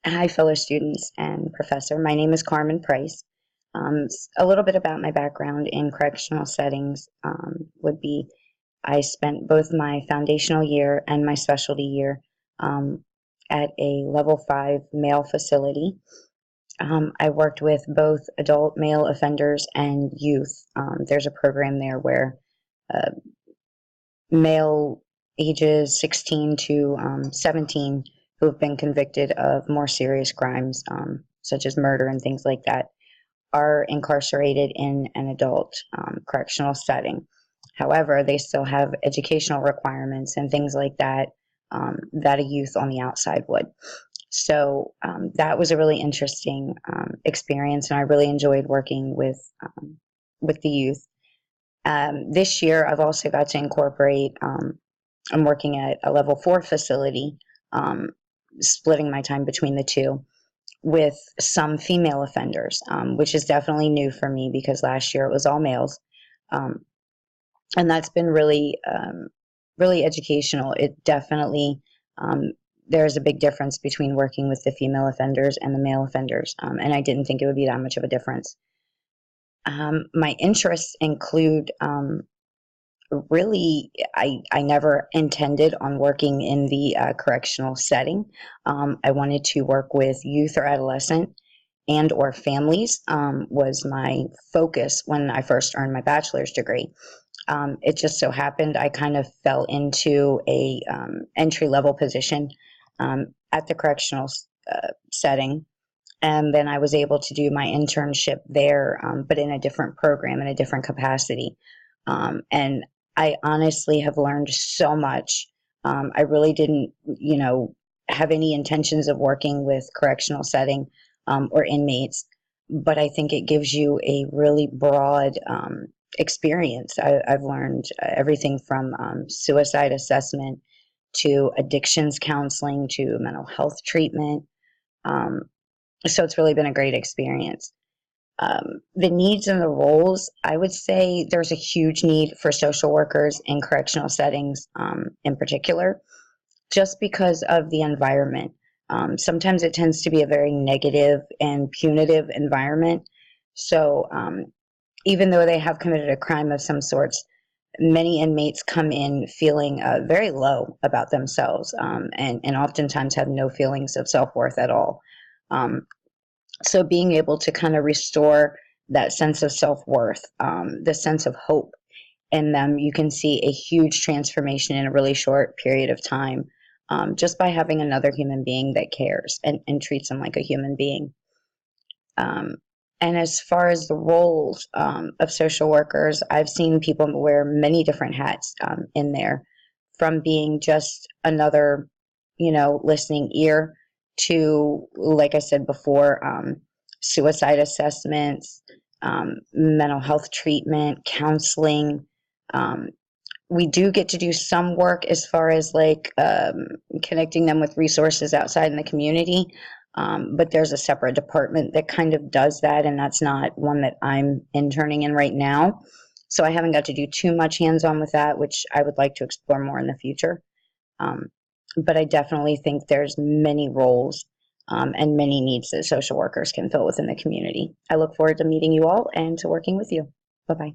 Hi, fellow students and professor. My name is Carmen Price. A little bit about my background in correctional settings would be I spent both my foundational year and my specialty year um, at a level 5 male facility. I worked with both adult male offenders and youth. There's a program there where uh, male ages 16 to 17 who have been convicted of more serious crimes, such as murder and things like that, are incarcerated in an adult correctional setting. However, they still have educational requirements and things like that that a youth on the outside would. So that was a really interesting experience, and I really enjoyed working with the youth. This year, I've also got to incorporate. I'm working at a level 4 facility, um, splitting my time between the two with some female offenders, which is definitely new for me because last year it was all males, um, and that's been really educational. It definitely there's a big difference between working with the female offenders and the male offenders, and I didn't think it would be that much of a difference. My interests include really, I never intended on working in the correctional setting. I wanted to work with youth or adolescent and or families was my focus when I first earned my bachelor's degree. It just so happened I kind of fell into a entry level position at the correctional setting, and then I was able to do my internship there, but in a different program, in a different capacity. And I honestly have learned so much. I really didn't, have any intentions of working with correctional setting or inmates, but I think it gives you a really broad experience. I've learned everything from suicide assessment to addictions counseling to mental health treatment. Um, so it's really been a great experience. The needs and the roles, I would say there's a huge need for social workers in correctional settings in particular, just because of the environment. Sometimes it tends to be a very negative and punitive environment. So even though they have committed a crime of some sorts, many inmates come in feeling very low about themselves, and oftentimes have no feelings of self worth at all. Um, so being able to kind of restore that sense of self-worth, the sense of hope in them, you can see a huge transformation in a really short period of time, just by having another human being that cares and treats them like a human being. um, and as far as the roles of social workers, I've seen people wear many different hats in there, from being just another, listening ear to, like I said before, suicide assessments, mental health treatment, counseling. Um, we do get to do some work as far as like connecting them with resources outside in the community. But there's a separate department that kind of does that, and that's not one that I'm interning in right now. So I haven't got to do too much hands on with that, which I would like to explore more in the future. Um, but I definitely think there's many roles and many needs that social workers can fill within the community. I look forward to meeting you all and to working with you. Bye bye.